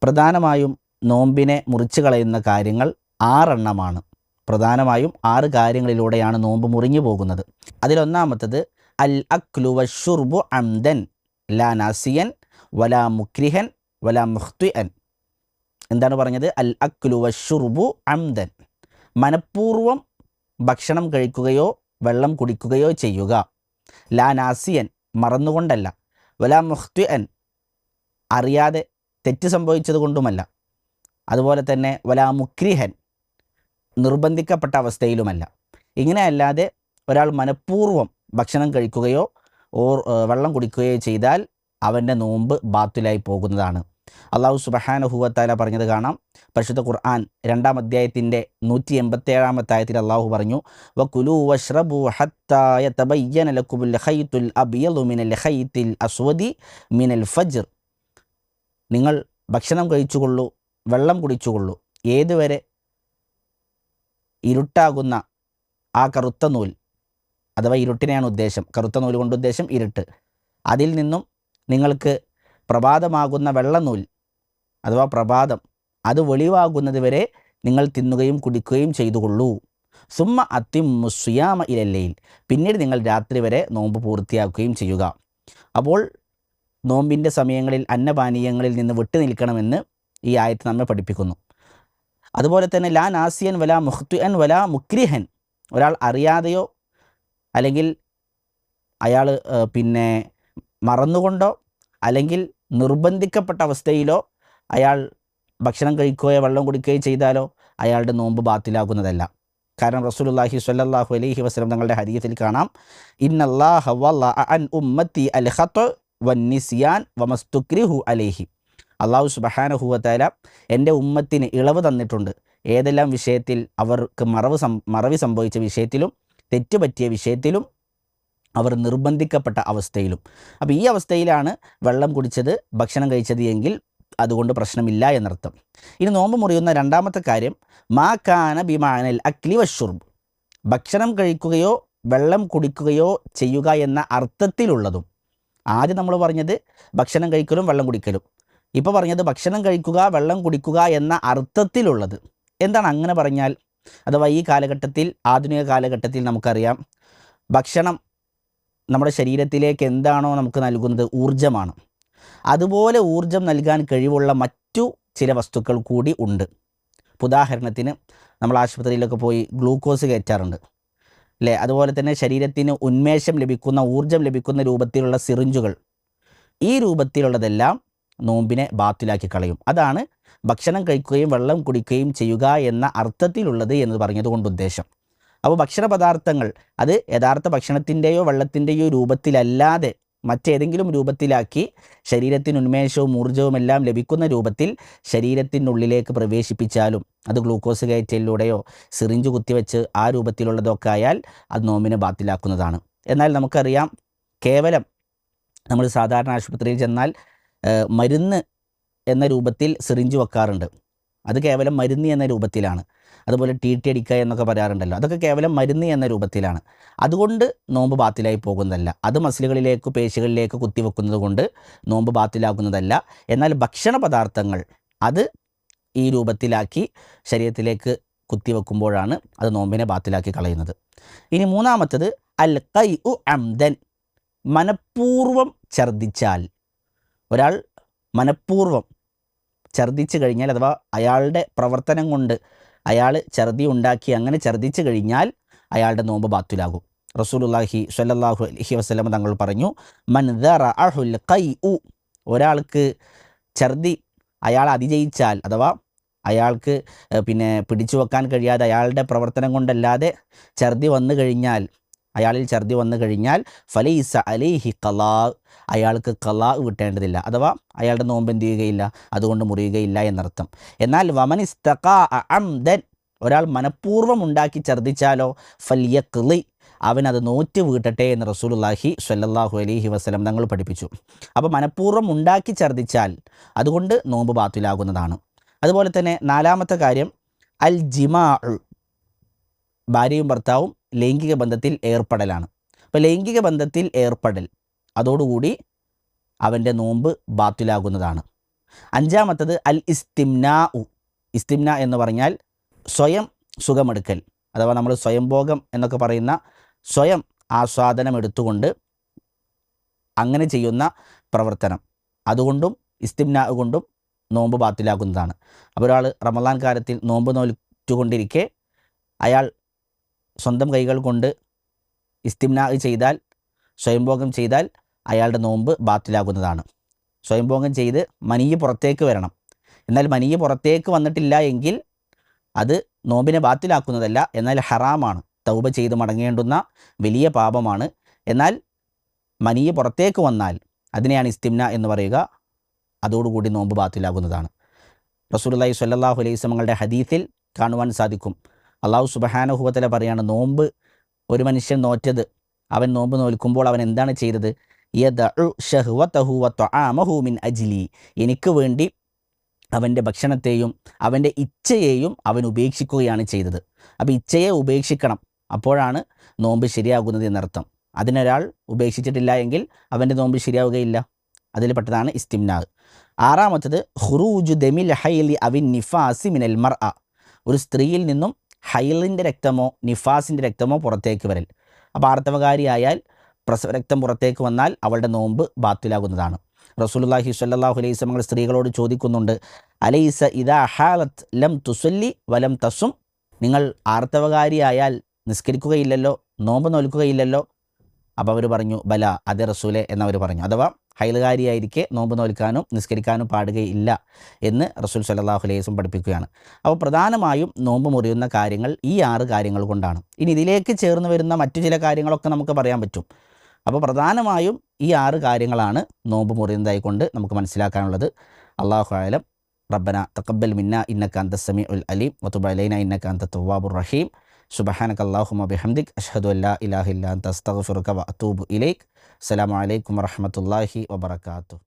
പ്രധാനമായും നോമ്പിനെ മുറിച്ച് കളയുന്ന കാര്യങ്ങൾ 6 എണ്ണമാണ്. പ്രധാനമായും 6 കാര്യങ്ങളിലൂടെയാണ് നോമ്പ് മുറിഞ്ഞു പോകുന്നത്. അതിലൊന്നാമത്തത് അൽ അക്ലു വശുർബു അംദൻ ലാ നാസിയൻ വലാ മുക്രിഹൻ വലാ മുഖ്തിഅൻ. എന്താണ് പറഞ്ഞത്? അൽ അക്ലു വശുർബു അംദൻ, മനഃപൂർവ്വം ഭക്ഷണം കഴിക്കുകയോ വെള്ളം കുടിക്കുകയോ ചെയ്യുക. ലാ നാസിയൻ, മറന്നുകൊണ്ടല്ല. വലാ മുഖ്തിഅൻ, അറിയാതെ തെറ്റ് സംഭവിച്ചത് കൊണ്ടുമല്ല. അതുപോലെ തന്നെ വലാ മുക്രിഹൻ, നിർബന്ധിക്കപ്പെട്ട അവസ്ഥയിലുമല്ല. ഇങ്ങനെ അല്ലാതെ ഒരാൾ മനഃപൂർവ്വം ഭക്ഷണം കഴിക്കുകയോ വെള്ളം കുടിക്കുകയോ ചെയ്താൽ അവൻ്റെ നോമ്പ് ബാത്തിലായി പോകുന്നതാണ്. അള്ളാഹു സുബ്ഹാനഹു വ തആല പറഞ്ഞത് കാണാം. പരിശുദ്ധ ഖുർആൻ 2-ാം അധ്യായത്തിൻ്റെ 187-ാമത്തെ ആയത്തിൽ അള്ളാഹു പറഞ്ഞു, വകുലൂ വശ്റബൂ ഹത്താ യതബയ്യന ലക്കുമുൽ ഖൈത്തുൽ അബ്യദു മിനൽ ഖൈത്തിൽ അസ്വദി മിനൽ ഫജ്ർ. നിങ്ങൾ ഭക്ഷണം കഴിച്ചുകൊള്ളൂ, വെള്ളം കുടിച്ചുകൊള്ളൂ, ഏതുവരെ ഇരുട്ടാകുന്ന ആ കറുത്ത നൂൽ, അഥവാ ഇരുട്ടിനെയാണ് ഉദ്ദേശം, കറുത്ത നൂൽ കൊണ്ട് ഉദ്ദേശം ഇരുട്ട്, അതിൽ നിന്നും നിങ്ങൾക്ക് പ്രഭാതമാകുന്ന വെള്ളനൂൽ അഥവാ പ്രഭാതം അത് വെളിവാകുന്നത് വരെ നിങ്ങൾ തിന്നുകയും കുടിക്കുകയും ചെയ്തുകൊള്ളൂ. സുമ്മ അത്തിമ്മു സിയാമ ഇലല്ലൈൽ, പിന്നീട് നിങ്ങൾ രാത്രി വരെ നോമ്പ് പൂർത്തിയാക്കുകയും ചെയ്യുക. അപ്പോൾ നോമ്പിൻ്റെ സമയങ്ങളിൽ അന്നപാനീയങ്ങളിൽ നിന്ന് വിട്ടു നിൽക്കണമെന്ന് ഈ ആയത്ത് നമ്മെ പഠിപ്പിക്കുന്നു. അതുപോലെ തന്നെ ലാ നാസിയൻ വലാ മുഖ്തിഅൻ വലാ മുക്രിഹൻ, ഒരാൾ അറിയാതെയോ അല്ലെങ്കിൽ അയാൾ മറന്നുകൊണ്ടോ അല്ലെങ്കിൽ നിർബന്ധിക്കപ്പെട്ട അവസ്ഥയിലോ അയാൾ ഭക്ഷണം കഴിക്കുകയോ വെള്ളം കുടിക്കുകയോ ചെയ്താലോ അയാളുടെ നോമ്പ് ബാത്തിലാകുന്നതല്ല. കാരണം റസൂലുള്ളാഹി സ്വല്ലല്ലാഹു അലൈഹി വസല്ലം തങ്ങളുടെ ഹദീസിൽ കാണാം, ഇന്നല്ലാഹ വലഅ അൻ ഉമ്മത്തി അൽ ഖത്അ വന്നിസ്യാൻ വമസ്തുക്രിഹു അലൈഹി. അള്ളാഹു സുബ്ഹാനഹു വ തആല എൻ്റെ ഉമ്മത്തിന് ഇളവ് തന്നിട്ടുണ്ട്, ഏതെല്ലാം വിഷയത്തിൽ അവർക്ക് മറവി സംഭവിച്ച വിഷയത്തിലും തെറ്റുപറ്റിയ വിഷയത്തിലും അവർ നിർബന്ധിക്കപ്പെട്ട അവസ്ഥയിലും. അപ്പോൾ ഈ അവസ്ഥയിലാണ് വെള്ളം കുടിച്ചത് ഭക്ഷണം കഴിച്ചത് എങ്കിൽ അതുകൊണ്ട് പ്രശ്നമില്ല എന്നർത്ഥം. ഇനി നോമ്പ് മുറിയുന്ന രണ്ടാമത്തെ കാര്യം മാ കാന ബിമാനൽ അക്ലി വശുർബ്, ഭക്ഷണം കഴിക്കുകയോ വെള്ളം കുടിക്കുകയോ ചെയ്യുക എന്ന അർത്ഥത്തിലുള്ളതും. ആദ്യം നമ്മൾ പറഞ്ഞത് ഭക്ഷണം കഴിക്കലും വെള്ളം കുടിക്കലും, ഇപ്പോൾ പറഞ്ഞത് ഭക്ഷണം കഴിക്കുക വെള്ളം കുടിക്കുക എന്ന അർത്ഥത്തിലുള്ളത്. എന്താണ് അങ്ങനെ പറഞ്ഞാൽ? അഥവാ ഈ കാലഘട്ടത്തിൽ, ആധുനിക കാലഘട്ടത്തിൽ നമുക്കറിയാം ഭക്ഷണം നമ്മുടെ ശരീരത്തിലേക്ക് എന്താണോ നമുക്ക് നൽകുന്നത് ഊർജ്ജമാണ്. അതുപോലെ ഊർജ്ജം നൽകാൻ കഴിവുള്ള മറ്റു ചില വസ്തുക്കൾ കൂടി ഉണ്ട്. ഉദാഹരണത്തിന് നമ്മൾ ആശുപത്രിയിലൊക്കെ പോയി ഗ്ലൂക്കോസ് കയറ്റാറുണ്ട് അല്ലേ? അതുപോലെ തന്നെ ശരീരത്തിന് ഉന്മേഷം ലഭിക്കുന്ന, ഊർജ്ജം ലഭിക്കുന്ന രൂപത്തിലുള്ള സിറിഞ്ചുകൾ, ഈ രൂപത്തിലുള്ളതെല്ലാം നോമ്പിനെ ബാത്തിലാക്കി കളയും. അതാണ് ഭക്ഷണം കഴിക്കുകയും വെള്ളം കുടിക്കുകയും ചെയ്യുക എന്ന അർത്ഥത്തിലുള്ളത് എന്ന് പറഞ്ഞതുകൊണ്ട് ഉദ്ദേശം. അപ്പോൾ ഭക്ഷണ പദാർത്ഥങ്ങൾ അത് യഥാർത്ഥ ഭക്ഷണത്തിൻ്റെയോ വെള്ളത്തിൻ്റെയോ രൂപത്തിലല്ലാതെ മറ്റേതെങ്കിലും രൂപത്തിലാക്കി ശരീരത്തിന് ഉന്മേഷവും ഊർജ്ജവും എല്ലാം ലഭിക്കുന്ന രൂപത്തിൽ ശരീരത്തിനുള്ളിലേക്ക് പ്രവേശിപ്പിച്ചാലും, അത് ഗ്ലൂക്കോസ് കയറ്റലിലൂടെയോ സിറിഞ്ച് കുത്തിവെച്ച് ആ രൂപത്തിലുള്ളതൊക്കെ ആയാൽ അത് നോമ്പിനെ ബാത്തിലാക്കുന്നതാണ്. എന്നാൽ നമുക്കറിയാം, കേവലം നമ്മൾ സാധാരണ ആശുപത്രിയിൽ ചെന്നാൽ മരുന്ന് എന്ന രൂപത്തിൽ സിറിഞ്ച് വെക്കാറുണ്ട്. അത് കേവലം മരുന്ന് എന്ന രൂപത്തിലാണ്. അതുപോലെ ടി അടിക്കുക എന്നൊക്കെ പറയാറുണ്ടല്ലോ, അതൊക്കെ കേവലം മരുന്ന് എന്ന രൂപത്തിലാണ്. അതുകൊണ്ട് നോമ്പ് ബാത്തിലായി പോകുന്നതല്ല. അത് മസിലുകളിലേക്ക്, പേശികളിലേക്ക് കുത്തിവെക്കുന്നത് കൊണ്ട് നോമ്പ് ബാത്തിലാക്കുന്നതല്ല. എന്നാൽ ഭക്ഷണ പദാർത്ഥങ്ങൾ അത് ഈ രൂപത്തിലാക്കി ശരീരത്തിലേക്ക് കുത്തിവെക്കുമ്പോഴാണ് അത് നോമ്പിനെ ബാത്തിലാക്കി കളയുന്നത്. ഇനി മൂന്നാമത്തത് അൽ ഖൈഉ അംദൻ, മനഃപൂർവ്വം ഛർദ്ദിച്ചാൽ. ഒരാൾ മനഃപൂർവ്വം ഛർദ്ദിച്ചു കഴിഞ്ഞാൽ, അഥവാ അയാളുടെ പ്രവർത്തനം കൊണ്ട് അയാൾ ഛർദി ഉണ്ടാക്കി അങ്ങനെ ഛർദ്ദിച്ചു കഴിഞ്ഞാൽ അയാളുടെ നോമ്പ് ബാത്തിലാകും. റസൂലുള്ളാഹി സ്വല്ലല്ലാഹു അലൈഹി വസല്ലം തങ്ങൾ പറഞ്ഞു, മൻ ദറഅഹുൽ ഖൈഉ, ഒരാൾക്ക് ഛർദി അയാൾ അതിജയിച്ചാൽ, അഥവാ അയാൾക്ക് പിടിച്ചു വെക്കാൻ കഴിയാതെ അയാളുടെ പ്രവർത്തനം കൊണ്ടല്ലാതെ ഛർദി വന്നു കഴിഞ്ഞാൽ, അയാളിൽ ഛർദി വന്നു കഴിഞ്ഞാൽ ഫലൈസ അലൈഹി ഖലാ, അയാൾക്ക് ഖലാ കിട്ടേണ്ടതില്ല, അഥവാ അയാളുടെ നോമ്പ് എന്ത് ചെയ്യുകയില്ല, അതുകൊണ്ട് മുറിയുകയില്ല എന്നർത്ഥം. എന്നാൽ വമനിസ്തഖാ അംദൻ, ഒരാൾ മനഃപൂർവ്വം ഉണ്ടാക്കി ഛർദ്ദിച്ചാലോ ഫൽയഖ്ലി, അവനത് നോറ്റ് വീട്ടട്ടെ എന്ന് റസൂലുള്ളാഹി സ്വല്ലല്ലാഹു അലൈഹി വസല്ലം തങ്ങൾ പഠിപ്പിച്ചു. അപ്പോൾ മനഃപൂർവ്വം ഉണ്ടാക്കി ഛർദ്ദിച്ചാൽ അതുകൊണ്ട് നോമ്പ് ബാത്തിലാകുന്നതാണ്. അതുപോലെ തന്നെ നാലാമത്തെ കാര്യം അൽ ജിമാഉ, ഭാര്യയും ഭർത്താവും ലൈംഗിക ബന്ധത്തിൽ ഏർപ്പെടലാണ്. അപ്പോൾ ലൈംഗിക ബന്ധത്തിൽ ഏർപ്പെടൽ, അതോടുകൂടി അവൻ്റെ നോമ്പ് ബാത്തിലാകുന്നതാണ്. അഞ്ചാമത്തത് അൽ ഇസ്തിംനാ. ഇസ്തിംന എന്ന് പറഞ്ഞാൽ സ്വയം സുഖമെടുക്കൽ, അഥവാ നമ്മൾ സ്വയംഭോഗം എന്നൊക്കെ പറയുന്ന സ്വയം ആസ്വാദനം എടുത്തുകൊണ്ട് അങ്ങനെ ചെയ്യുന്ന പ്രവർത്തനം, അതുകൊണ്ടും ഇസ്തിംനാ കൊണ്ടും നോമ്പ് ബാത്തിലാക്കുന്നതാണ്. അപ്പോൾ ഒരാൾ റമദാൻ കാലത്തിൽ നോമ്പ് നോറ്റുകൊണ്ടിരിക്കെ അയാൾ സ്വന്തം കൈകൾ കൊണ്ട് ഇസ്തിംനാ ചെയ്താൽ, സ്വയംഭോഗം ചെയ്താൽ അയാളുടെ നോമ്പ് ബാത്തിലാകുന്നതാണ്. സ്വയംഭോഗം ചെയ്ത് മനീയ് പുറത്തേക്ക് വരണം. എന്നാൽ മനീയ് പുറത്തേക്ക് വന്നിട്ടില്ല എങ്കിൽ അത് നോമ്പിനെ ബാത്തിലാക്കുന്നതല്ല, എന്നാൽ ഹറാമാണ്, തൗബ ചെയ്ത് മടങ്ങേണ്ടുന്ന വലിയ പാപമാണ്. എന്നാൽ മനീയ് പുറത്തേക്ക് വന്നാൽ അതിനെയാണ് ഇസ്തിംന എന്ന് പറയുക, അതോടുകൂടി നോമ്പ് ബാത്തിലാകുന്നതാണ്. റസൂലുള്ളാഹി സ്വല്ലല്ലാഹു അലൈഹി വസല്ലമയുടെ ഹദീസിൽ കാണുവാൻ സാധിക്കും, അല്ലാഹു സുബ്ഹാനഹു വ തആല പറയാണ്, നോമ്പ് ഒരു മനുഷ്യൻ നോറ്റത്, അവൻ നോമ്പ് നോൽക്കുമ്പോൾ അവൻ എന്താണ് ചെയ്തത്? യദഉ ശഹ്വതഹു വ തആമഹു മിൻ അജ്ലി, എനിക്ക് വേണ്ടി അവൻ്റെ ഭക്ഷണത്തെയും അവൻ്റെ ഇച്ഛയെയും അവൻ ഉപേക്ഷിക്കുകയാണ് ചെയ്തത്. അപ്പോൾ ഇച്ഛയെ ഉപേക്ഷിക്കണം, അപ്പോഴാണ് നോമ്പ് ശരിയാകുന്നത് എന്നർത്ഥം. അതിനൊരാൾ ഉപേക്ഷിച്ചിട്ടില്ല എങ്കിൽ അവൻ്റെ നോമ്പ് ശരിയാവുകയില്ല. അതിൽ പെട്ടതാണ് ഇസ്തിംനാ. ആറാമത്തത് ഖുറൂജു ദമിൽ ഹൈലി അവിൻ നിഫാസി മിനൽ മർഅ, ഒരു സ്ത്രീയിൽ നിന്നും ഹൈലിൻ്റെ രക്തമോ നിഫാസിൻ്റെ രക്തമോ പുറത്തേക്ക് വരൽ. അപ്പോൾ ആർത്തവകാരിയായാൽ പ്രസവരക്തം പുറത്തേക്ക് വന്നാൽ അവളുടെ നോമ്പ് ബാത്തിലാകുന്നതാണ്. റസൂലുള്ളാഹി സ്വല്ലല്ലാഹു അലൈഹി വസല്ലം സ്ത്രീകളോട് ചോദിക്കുന്നുണ്ട്, അലൈസ ഇദാ ഹാലത്ത് ലം തുസല്ലി വലം തസും, നിങ്ങൾ ആർത്തവകാരിയായാൽ നിസ്കരിക്കുകയില്ലല്ലോ, നോമ്പ് നോൽക്കുകയില്ലല്ലോ? അപ്പോൾ അവർ പറഞ്ഞു, ബല, അതെ റസൂലെ എന്നവർ പറഞ്ഞു. അഥവാ ഹൈലുകാരിയായിരിക്കെ നോമ്പ് നോൽക്കാനും നിസ്കരിക്കാനും പാടുകയില്ല എന്ന് റസൂൽ സ്വല്ലല്ലാഹു അലൈഹി വസല്ലം പഠിപ്പിക്കുകയാണ്. അപ്പോൾ പ്രധാനമായും നോമ്പ് മുറിയുന്ന കാര്യങ്ങൾ ഈ 6 കാര്യങ്ങൾ കൊണ്ടാണ്. ഇനി ഇതിലേക്ക് ചേർന്ന് വരുന്ന മറ്റു ചില കാര്യങ്ങളൊക്കെ നമുക്ക് പറയാൻ പറ്റും. അപ്പോൾ പ്രധാനമായും ഈ 6 കാര്യങ്ങളാണ് നോമ്പ് മുറിയുന്നതായി കൊണ്ട് നമുക്ക് മനസ്സിലാക്കാനുള്ളത്. അല്ലാഹു അഅലം. റബ്ബന തഖബ്ബൽ മിന്നാ ഇന്നക അൻതസ് സമീഉൽ അലീം വതുബ് അലൈനാ ഇന്നക അൻതത് തവ്വാബുർ റഹീം. സുബ്ഹാനക അല്ലാഹുമ്മ ബിഹംദിക് അഷ്ഹദു അൻ ലാ ഇലാഹ ഇല്ലാ അൻത അസ്തഗ്ഫിറുക വ അതൂബു ഇലൈക്. അസ്സലാമു അലൈക്കും വറഹ്മത്തുള്ളാഹി വബറകാതുഹു.